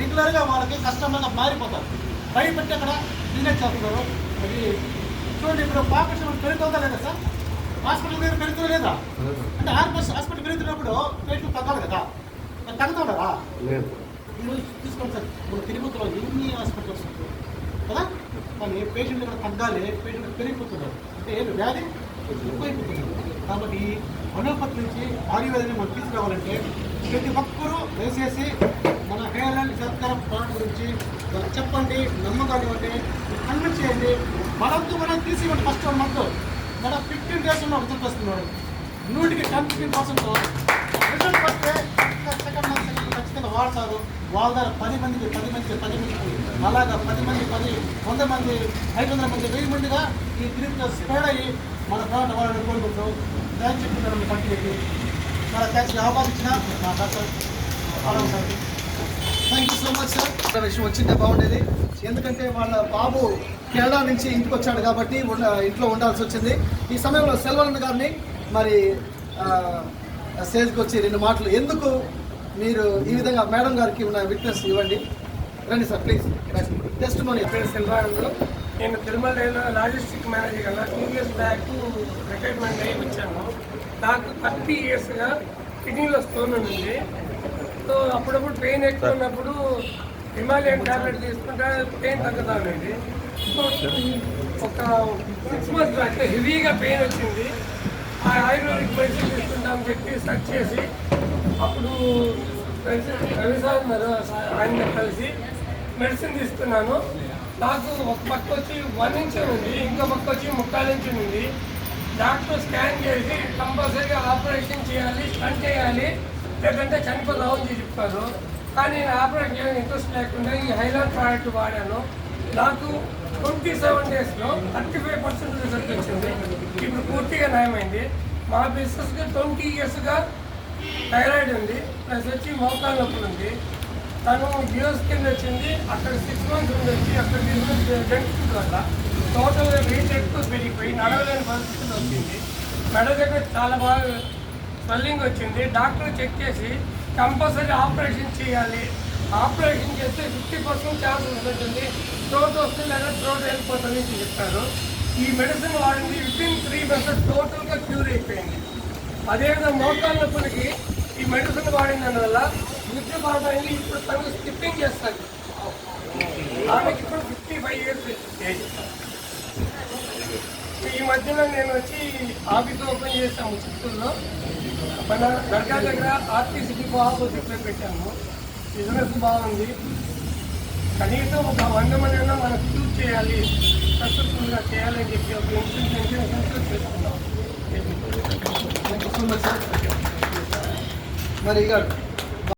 రెగ్యులర్గా వాళ్ళకి కస్టమర్గా మారిపోతారు. భయపెట్టి అక్కడ బిజినెస్ చేస్తున్నారు. అది చూడండి, ఇప్పుడు పాపులేషన్ పెరుగుతుందా లేదా సార్? హాస్పిటల్ దగ్గర పెరుగుతుందా లేదా? అంటే హాస్పిటల్ పెరుగుతున్నప్పుడు పేషెంట్ తగ్గాలి కదా, మరి తగ్గుతుండరా? తీసుకోండి సార్, ఇప్పుడు తిరుపతిలో ఎన్ని హాస్పిటల్స్ కదా, కానీ పేషెంట్ ఇక్కడ తగ్గాలి, పేషెంట్ పెరిగిపోతున్నారు. అంటే ఏమి వ్యాధి ఎక్కువైపోతున్నారు. కాబట్టి హోమియోపతి నుంచి ఆయుర్వేదాన్ని మనం తీసుకురావాలంటే ప్రతి ఒక్కరూ దయచేసి మన హెయిర్ అండ్ సత్కారం ప్రోడక్ట్ గురించి మనకు చెప్పండి, నమ్మకానివ్వండి, కన్విన్స్ చేయండి. మనతో మనం తీసి ఇవ్వండి. ఫస్ట్ 1 month మన 15 days ఉన్న రిజల్ట్ వస్తున్నాడు. 100% రిజల్ట్ వస్తే సెకండ్ మంత్ ఖచ్చితంగా వాడతారు. వాళ్ళ ద్వారా 10 మందికి అలాగా 10 మంది 100 మంది 500 మంది 1000 మందిగా ఈ తిరుగుతో స్ప్రెడ్ అయ్యి మన ప్రోడక్ట్ వాళ్ళని కోరుకుంటాం. థ్యాంక్స్ చెప్తున్నాను మీ కంపెనీకి. చాలా థ్యాంక్స్. అవకాశం ఇచ్చిన మా doctor sir, thank you so much sir. విషయం వచ్చింటే బాగుండేది, ఎందుకంటే వాళ్ళ బాబు కేరళ నుంచి ఇంటికి వచ్చాడు కాబట్టి ఇంట్లో ఉండాల్సి వచ్చింది. ఈ సమయంలో సెల్వన్ గారిని మరి స్టేజ్కి వచ్చి 2 మాటలు ఎందుకు మీరు ఈ విధంగా మేడం గారికి ఉన్న విట్నెస్ ఇవ్వండి. రండి సార్ ప్లీజ్. Testimony. సెల్వానంలో నేను తిరుమలలో లాజిస్టిక్ మేనేజర్ కదా 2 years బ్యాక్ రిటైర్మెంట్ అయ్యి వచ్చాను. నాకు 30 yearsగా కిడ్నీలో స్టోన్ ఉంది. సో అప్పుడప్పుడు పెయిన్ ఎక్కువ ఉన్నప్పుడు హిమాలయన్ టాబ్లెట్ తీసుకుంటే పెయిన్ తగ్గుతా ఉండేది. సో ఒక 6 months బ్యాక్ హెవీగా పెయిన్ వచ్చింది. ఆ ఆయుర్వేదిక్ మెడిసిన్ తీసుకుంటామని చెప్పి సెర్చ్ చేసి అప్పుడు రవిసార్ ఆయన కలిసి మెడిసిన్ తీసుకున్నాను. నాకు ఒక పక్క వచ్చి 1 inch ఉంది, ఇంకో పక్క వచ్చి 3/4 inch ఉంది. డాక్టర్ స్కాన్ చేసి కంపల్సరీగా ఆపరేషన్ చేయాలి, స్టంట్ చేయాలి, లేదంటే చనిపోదామని చెప్పారు. కానీ నేను ఆపరేషన్ చేయాలని ఇంట్రెస్ట్ లేకుండా ఈ హైలాండ్ ప్రోడక్ట్ వాడాను. నాకు 27 daysలో 35% రిజల్ట్ వచ్చింది. ఇప్పుడు పూర్తిగా నయమైంది. మా బిజినెస్కి 20 yearsగా థైరాయిడ్ ఉంది, ప్లస్ వచ్చి మోకాళ్ళ నొప్పులు ఉంది. తను యూఎస్ కింద వచ్చింది, అక్కడ 6 months ఉండొచ్చి అక్కడ జంక్ ఫుడ్ వల్ల టోటల్గా వెయిట్ ఎక్కువ పెరిగిపోయి నడవలేని పరిస్థితులు వచ్చింది. మెడ దగ్గర చాలా బాగా స్వెల్లింగ్ వచ్చింది. డాక్టర్ చెక్ చేసి కంపల్సరీ ఆపరేషన్ చేయాలి, ఆపరేషన్ చేస్తే 50% ఛాన్సెస్ ఉంటుంది, థ్రోట్ వస్తుంది లేదా థ్రోట్ వెళ్ళిపోతుంది అని చెప్పారు. ఈ మెడిసిన్ వాడింది వితిన్ 3 months టోటల్గా క్యూర్ అయిపోయింది. అదేవిధంగా మోకాళ్ళ నొప్పులకి ఈ మెడిసిన్ వాడిన వల్ల నిద్ర బాగుంది. ఇప్పుడు తను స్కిప్పింగ్ చేస్తాను. ఆమెకి ఇప్పుడు 55 years ఏజ్. ఈ మధ్యలో నేను వచ్చి ఆఫీస్ ఓపెన్ చేసాము చిత్తూరులో. మన దర్గా దగ్గర ఆర్టీసీ డిపో ఆపోజిట్లో పెట్టాము. బిజినెస్ బాగుంది. కనీసం ఒక 100 మంది మనం చూస్ చేయాలి, సక్సెస్ఫుల్గా చేయాలని చెప్పి ఒక ఇన్స్టిట్యూట్ చేసుకున్నాం. Thank you so much sir. మరి